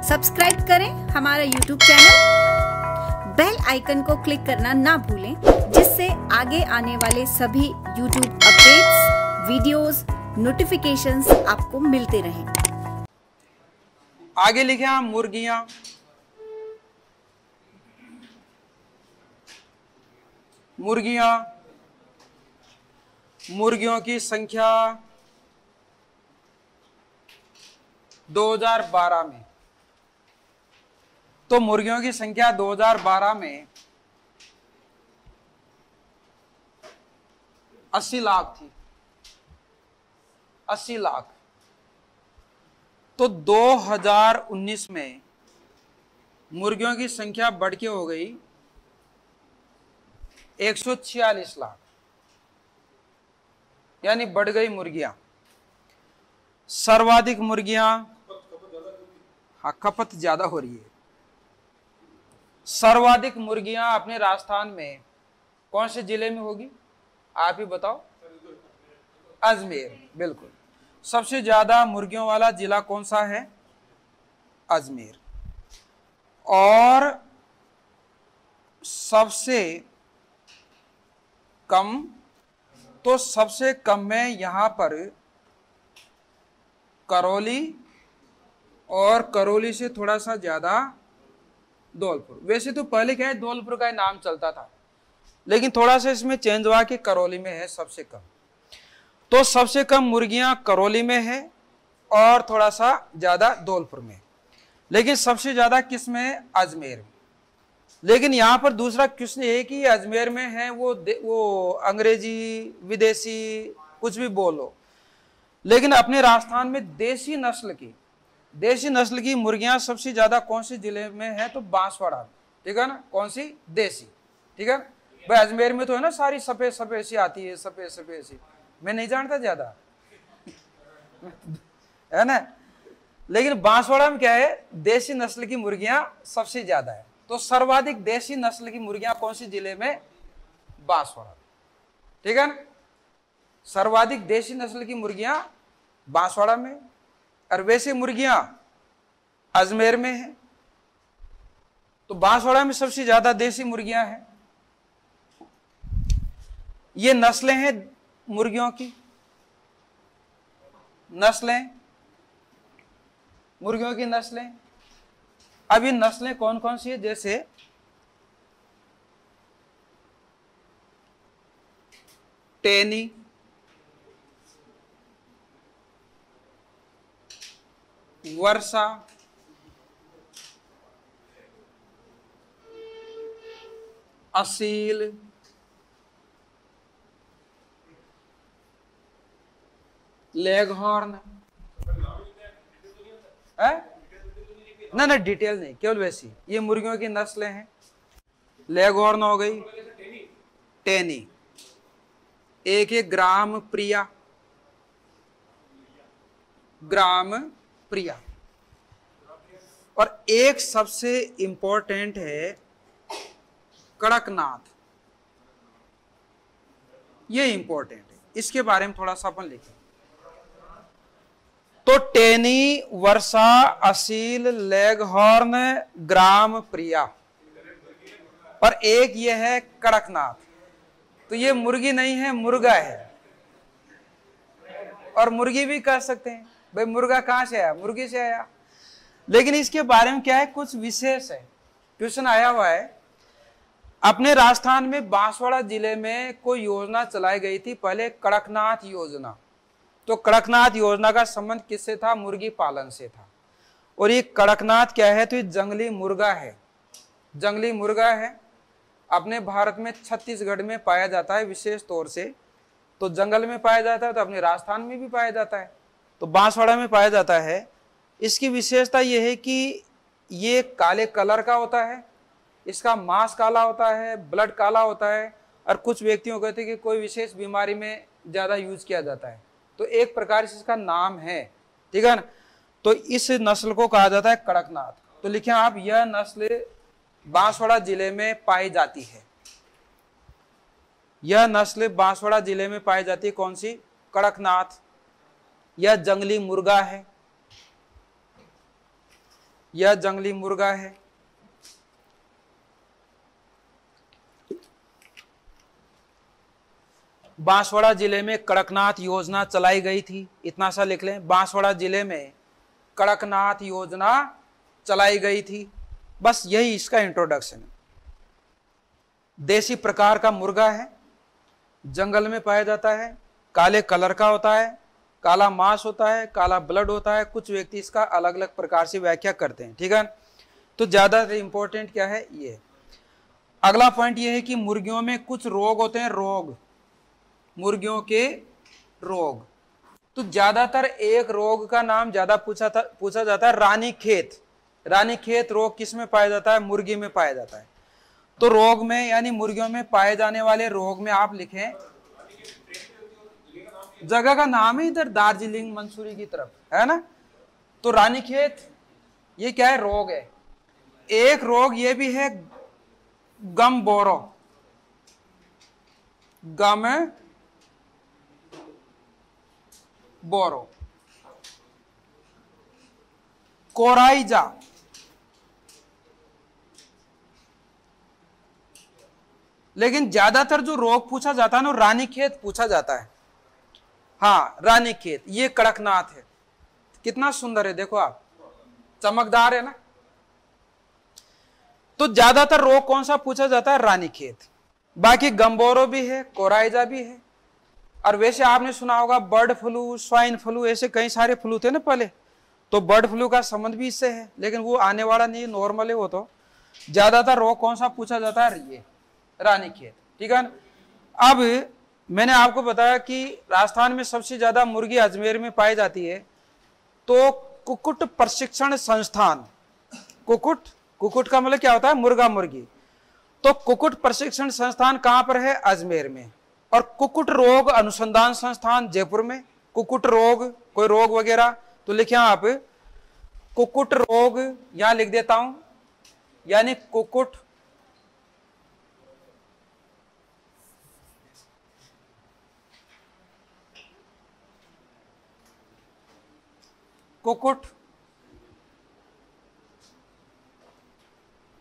Subscribe करें हमारा YouTube channel, bell icon को क्लिक करना ना भूलें, जिससे आगे आने वाले सभी यूट्यूब अपडेट्स, वीडियोस, नोटिफिकेशंस आपको मिलते रहें। आगे लिखे हम मुर्गियां। मुर्गियों की संख्या 2012 में, तो मुर्गियों की संख्या 2012 में 80 लाख थी। 80 लाख। तो 2019 में मुर्गियों की संख्या बढ़ के हो गई 146 लाख, यानी बढ़ गई मुर्गियां। सर्वाधिक मुर्गियां, हाँ, खपत ज्यादा हो रही है। सर्वाधिक मुर्गियां अपने राजस्थान में कौन से जिले में होगी, आप ही बताओ। अजमेर, बिल्कुल। सबसे ज्यादा मुर्गियों वाला जिला कौन सा है? अजमेर। और सबसे कम, तो सबसे कम में यहां पर करौली, और करौली से थोड़ा सा ज्यादा धौलपुर। वैसे तो पहले क्या है, धौलपुर का नाम चलता था, लेकिन थोड़ा सा इसमें चेंज हुआ कि करौली में है सबसे कम। तो सबसे कम मुर्गियां करौली में है और थोड़ा सा ज्यादा धौलपुर में, लेकिन सबसे ज्यादा किस में है? अजमेर में। लेकिन यहां पर दूसरा क्वेश्चन ये है कि अजमेर में है वो अंग्रेजी, विदेशी, कुछ भी बोलो, लेकिन अपने राजस्थान में देसी नस्ल की मुर्गियां सबसे ज्यादा कौन से जिले में है? तो बांसवाड़ा, ठीक है ना। कौन सी? देसी, ठीक है। भाई अजमेर में तो है ना सारी सफेद सफेद सी आती है, सफेद सफेद सी, मैं नहीं जानता ज्यादा है ना। लेकिन बांसवाड़ा में क्या है? देसी नस्ल की मुर्गियां सबसे ज्यादा है। तो सर्वाधिक देसी नस्ल की मुर्गियां कौन सी जिले में? बांसवाड़ा, ठीक है ना। सर्वाधिक देसी नस्ल की मुर्गियां बांसवाड़ा में, और वैसे मुर्गियां अजमेर में है। तो बांसवाड़ा में सबसे ज्यादा देसी मुर्गियां हैं। ये नस्लें हैं मुर्गियों की, नस्लें, मुर्गियों की नस्लें। अब ये नस्लें कौन कौन सी है? जैसे टेनी, वर्षा, असील, लेगहॉर्न, ना ना डिटेल नहीं, केवल वैसी ये मुर्गियों की नस्लें हैं। लेगहॉर्न हो गई, टेनी, एक है ग्राम प्रिया, और एक सबसे इंपॉर्टेंट है कड़कनाथ। ये इंपॉर्टेंट है, इसके बारे में थोड़ा सा अपन लिखें। तो टेनी, वर्षा, असील, लेगहॉर्न, ग्राम प्रिया, और एक ये है कड़कनाथ। तो ये मुर्गी नहीं है, मुर्गा है। और मुर्गी भी कर सकते हैं, भाई मुर्गा कहां से आया? मुर्गी से आया। लेकिन इसके बारे में क्या है, कुछ विशेष है। क्वेश्चन आया हुआ है, अपने राजस्थान में बांसवाड़ा जिले में कोई योजना चलाई गई थी पहले, कड़कनाथ योजना। तो कड़कनाथ योजना का संबंध किससे था? मुर्गी पालन से था। और ये कड़कनाथ क्या है? तो ये जंगली मुर्गा है, जंगली मुर्गा है। अपने भारत में छत्तीसगढ़ में पाया जाता है विशेष तौर से, तो जंगल में पाया जाता है, तो अपने राजस्थान में भी पाया जाता है, तो बांसवाड़ा में पाया जाता है। इसकी विशेषता यह है कि ये काले कलर का होता है, इसका मांस काला होता है, ब्लड काला होता है, और कुछ व्यक्तियों कहते हैं कि कोई विशेष बीमारी में ज्यादा यूज किया जाता है, तो एक प्रकार से इसका नाम है, ठीक है ना। तो इस नस्ल को कहा जाता है कड़कनाथ। तो लिखें आप, यह नस्ल बांसवाड़ा जिले में पाई जाती है। यह नस्ल बांसवाड़ा जिले में पाई जाती है। कौन सी? कड़कनाथ। यह जंगली मुर्गा है। यह जंगली मुर्गा है। बांसवाड़ा जिले में कड़कनाथ योजना चलाई गई थी, इतना सा लिख लें, बांसवाड़ा जिले में कड़कनाथ योजना चलाई गई थी। बस यही इसका इंट्रोडक्शन है। देसी प्रकार का मुर्गा है, जंगल में पाया जाता है, काले कलर का होता है, काला मांस होता है, काला ब्लड होता है। कुछ व्यक्ति इसका अलग अलग प्रकार से व्याख्या करते हैं, ठीक है। तो ज्यादा इंपॉर्टेंट क्या है ये। अगला पॉइंट ये है कि मुर्गियों में कुछ रोग होते हैं, रोग, मुर्गियों के रोग। तो ज्यादातर एक रोग का नाम ज्यादा पूछा जाता है, रानीखेत। रानीखेत रोग किस में पाया जाता है? मुर्गी में पाया जाता है। तो रोग में यानी मुर्गियों में पाए जाने वाले रोग में आप लिखें, जगह का नाम है इधर दार्जिलिंग मंसूरी की तरफ, है ना। तो रानीखेत ये क्या है? रोग है। एक रोग ये भी है गम बोरो, गम बोरो, कोराइजा, लेकिन ज्यादातर जो रोग पूछा जाता है ना रानीखेत पूछा जाता है। हाँ रानीखेत, ये कड़कनाथ है, कितना सुंदर है, देखो आप, चमकदार है ना। तो ज्यादातर रोग कौन सा पूछा जाता है? रानीखेत। बाकी गंबोरो भी है, कोराइजा भी है। और वैसे आपने सुना होगा बर्ड फ्लू, स्वाइन फ्लू, ऐसे कई सारे फ्लू थे ना पहले। तो बर्ड फ्लू का संबंध भी इससे है, लेकिन वो आने वाला नहीं, नॉर्मल है वो। तो ज्यादातर रोग कौन सा पूछा जाता है? ये रानीखेत, ठीक है। अब मैंने आपको बताया कि राजस्थान में सबसे ज्यादा मुर्गी अजमेर में पाई जाती है। तो कुक्कुट प्रशिक्षण संस्थान, कुक्कुट का मतलब क्या होता है? मुर्गा मुर्गी। तो कुक्कुट प्रशिक्षण संस्थान कहां पर है? अजमेर में। और कुक्कुट रोग अनुसंधान संस्थान जयपुर में। कुक्कुट रोग, कोई रोग वगैरह तो लिखे आप कुक्कुट रोग, यहां लिख देता हूं, यानी कुक्कुट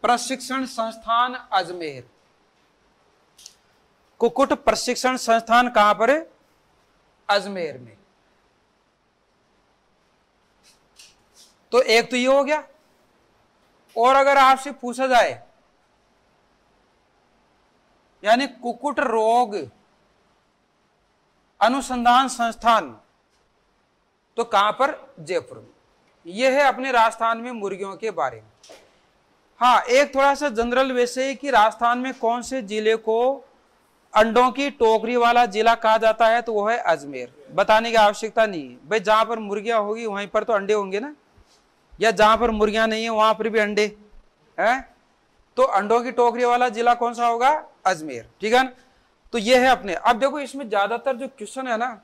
प्रशिक्षण संस्थान अजमेर। कुक्कुट प्रशिक्षण संस्थान कहां पर है? अजमेर में। तो एक तो ये हो गया। और अगर आपसे पूछा जाए यानी कुक्कुट रोग अनुसंधान संस्थान, तो कहां पर? जयपुर में। यह है अपने राजस्थान में मुर्गियों के बारे में। हाँ, एक थोड़ा सा जनरल वैसे कि राजस्थान में कौन से जिले को अंडों की टोकरी वाला जिला कहा जाता है, तो वो है अजमेर। बताने की आवश्यकता नहीं है भाई, जहां पर मुर्गियां होगी वहीं पर तो अंडे होंगे ना, या जहां पर मुर्गियां नहीं है वहां पर भी अंडे हैं। तो अंडों की टोकरी वाला जिला कौन सा होगा? अजमेर, ठीक है ना। तो ये है अपने। अब देखो इसमें ज्यादातर जो क्वेश्चन है ना,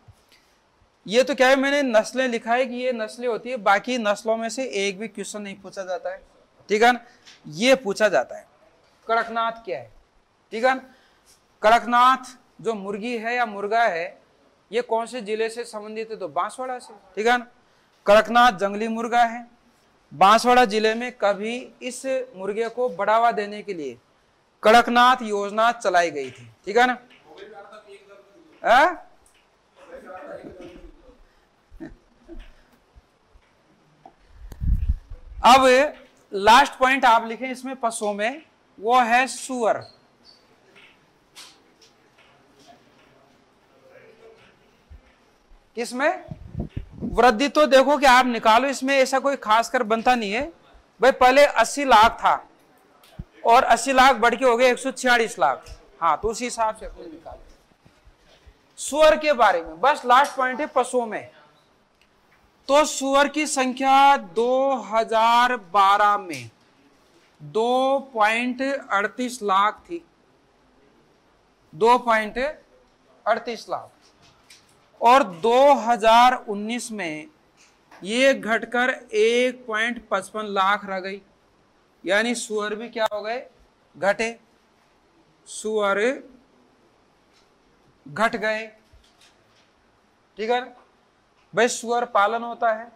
ये तो क्या है, मैंने नस्लें लिखा है कि ये नस्लें होती है, बाकी नस्लों में से एक भी क्वेश्चन नहीं पूछा जाता है, ठीक है ना। ये पूछा जाता है कड़कनाथ क्या है, ठीक है ना। कड़कनाथ जो मुर्गी है या मुर्गा है, ये कौन से जिले से संबंधित है? तो बांसवाड़ा से, ठीक है ना। कड़कनाथ जंगली मुर्गा है। बांसवाड़ा जिले में कभी इस मुर्गे को बढ़ावा देने के लिए कड़कनाथ योजना चलाई गई थी, ठीक है ना। अब लास्ट पॉइंट आप लिखें इसमें पशुओं में, वो है सुअर। किसमें? वृद्धि तो देखो कि आप निकालो, इसमें ऐसा कोई खास कर बनता नहीं है भाई। पहले 80 लाख था और 80 लाख बढ़ के हो गए 146 लाख। हाँ, तो उसी हिसाब से अपने निकालो। सुअर के बारे में बस लास्ट पॉइंट है पशुओं में। तो सुअर की संख्या 2012 में 2.38 लाख थी, 2.38 लाख। और 2019 में ये घटकर 1.55 लाख रह गई। यानी सुअर भी क्या हो गए? घटे। सुअर घट गए, ठीक है भाई। सुअर पालन होता है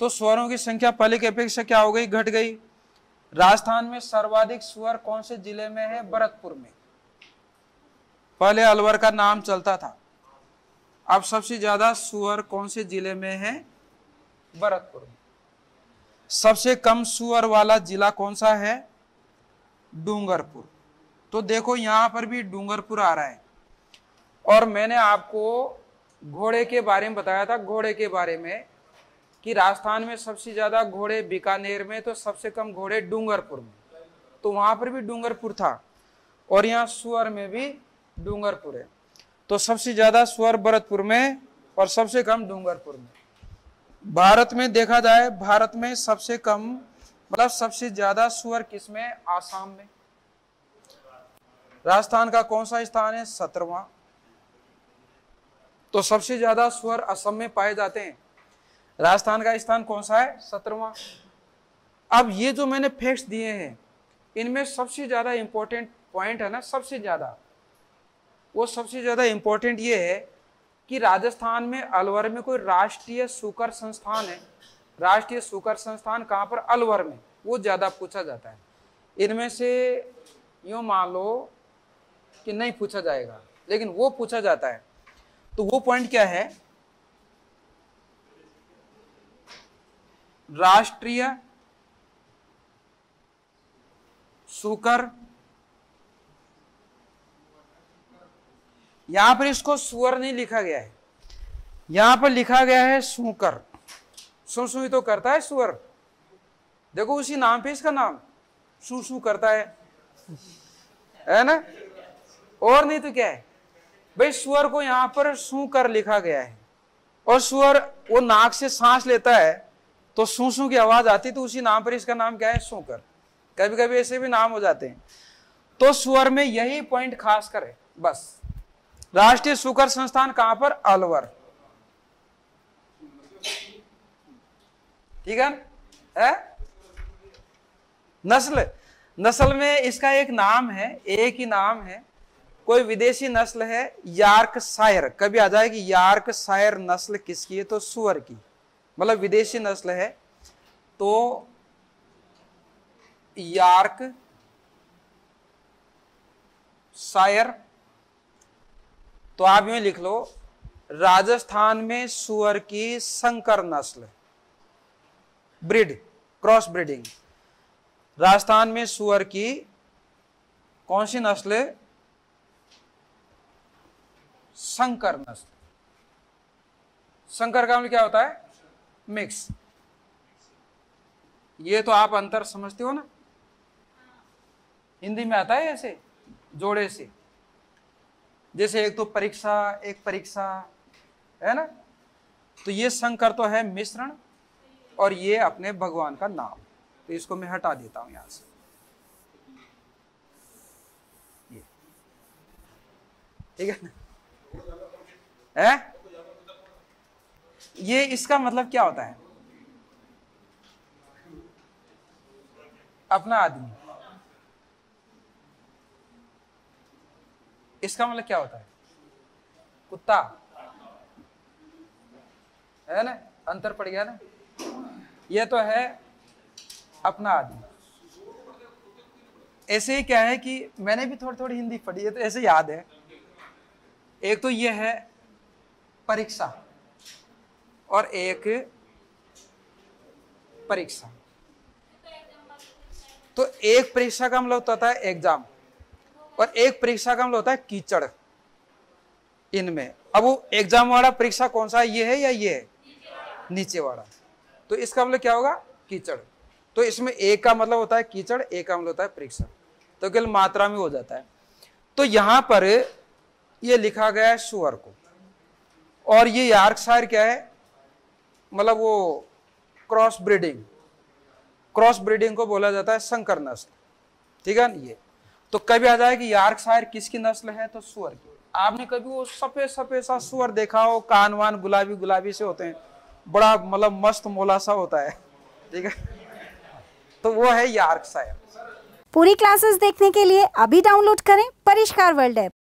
तो सुअरों की संख्या पहले की अपेक्षा क्या हो गई, घट गई। राजस्थान में सर्वाधिक सुअर कौन से जिले में है, भरतपुर में। पहले अलवर का नाम चलता था, अब सबसे ज्यादा सुअर कौन से जिले में है, भरतपुर में। सबसे कम सुअर वाला जिला कौन सा है, डूंगरपुर। तो देखो यहां पर भी डूंगरपुर आ रहा है। और मैंने आपको घोड़े के बारे में बताया था, घोड़े के बारे में कि राजस्थान में सबसे ज्यादा घोड़े बीकानेर में, तो सबसे कम घोड़े डूंगरपुर में। तो वहां पर भी डूंगरपुर था और यहाँ सुअर में भी डूंगरपुर है। तो सबसे ज्यादा सुअर भरतपुर में और सबसे कम डूंगरपुर में। भारत में देखा जाए, भारत में सबसे कम मतलब सबसे ज्यादा सुअर किसमें, आसाम में। राजस्थान का कौन सा स्थान है, 17वां। तो सबसे ज्यादा सुअर असम में पाए जाते हैं। राजस्थान का स्थान कौन सा है, 17वां। अब ये जो मैंने फैक्ट्स दिए हैं, इनमें सबसे ज्यादा इंपॉर्टेंट पॉइंट है ना, सबसे ज्यादा वो सबसे ज्यादा इंपॉर्टेंट ये है कि राजस्थान में अलवर में कोई राष्ट्रीय सूकर संस्थान है। राष्ट्रीय सूकर संस्थान कहाँ पर, अलवर में। वो ज्यादा पूछा जाता है। इनमें से यूं मान लो कि नहीं पूछा जाएगा, लेकिन वो पूछा जाता है। तो वो पॉइंट क्या है, राष्ट्रीय सूकर, यहां पर इसको सुअर नहीं लिखा गया है, यहां पर लिखा गया है सूकर। सू तो करता है सुअर, देखो उसी नाम पे इसका नाम सू करता है ना। और नहीं तो क्या है भाई, सुअर को यहां पर सूकर लिखा गया है। और सुअर वो नाक से सांस लेता है तो सू की आवाज आती, तो उसी नाम पर इसका नाम क्या है, सूकर। कभी कभी ऐसे भी नाम हो जाते हैं। तो सुअर में यही पॉइंट खास कर है बस। राष्ट्रीय सूकर संस्थान कहां पर, अलवर। ठीक है। नस्ल में इसका एक नाम है, एक ही नाम है। कोई विदेशी नस्ल है यॉर्कशायर, कभी आ जाएगी यॉर्कशायर नस्ल किसकी है, तो सुअर की, मतलब विदेशी नस्ल है। तो यॉर्कशायर, तो आप यूं लिख लो, राजस्थान में सुअर की संकर नस्ल, ब्रीड, क्रॉस ब्रीडिंग। राजस्थान में सुअर की कौन सी नस्ल है, संकर नस्ल। संकर का मतलब क्या होता है, मिक्स। ये तो आप अंतर समझते हो ना, हिंदी में आता है ऐसे जोड़े से, जैसे एक तो परीक्षा, एक परीक्षा, है ना। तो ये संकर तो है मिश्रण, और ये अपने भगवान का नाम। तो इसको मैं हटा देता हूं यहां से, ये ठीक है ना। ये इसका मतलब क्या होता है, अपना आदमी। इसका मतलब क्या होता है, कुत्ता, है ना। अंतर पड़ गया ना। ये तो है अपना आदमी। ऐसे ही क्या है कि मैंने भी थोड़ी थोड़ी हिंदी पढ़ी है, तो ऐसे याद है। एक तो ये है परीक्षा और एक परीक्षा। तो एक परीक्षा का मतलब होता है एग्जाम, और एक परीक्षा का मतलब होता है कीचड़। इनमें अब वो एग्जाम वाला परीक्षा कौन सा है, ये है या ये है, नीचे वाला। तो इसका मतलब क्या होगा, कीचड़। तो इसमें एक का मतलब होता है कीचड़, एक का मतलब होता है परीक्षा। तो केवल मात्रा में हो जाता है। तो यहां पर ये लिखा गया है सुअर को, और ये यॉर्कशायर क्या है, मतलब वो क्रॉस ब्रीडिंग, क्रॉस ब्रीडिंग को बोला जाता है संकर नस्ल। ठीक है ना। ये तो कभी आ जाए कि यॉर्कशायर किसकी नस्ल है, तो सुअर की। आपने कभी वो सफेद सफेद सा सुअर देखा हो, कान वान गुलाबी गुलाबी से होते हैं, बड़ा मतलब मस्त मोला सा होता है, ठीक है। तो वो है यॉर्कशायर। पूरी क्लासेस देखने के लिए अभी डाउनलोड करें परिष्कार वर्ल्ड ऐप।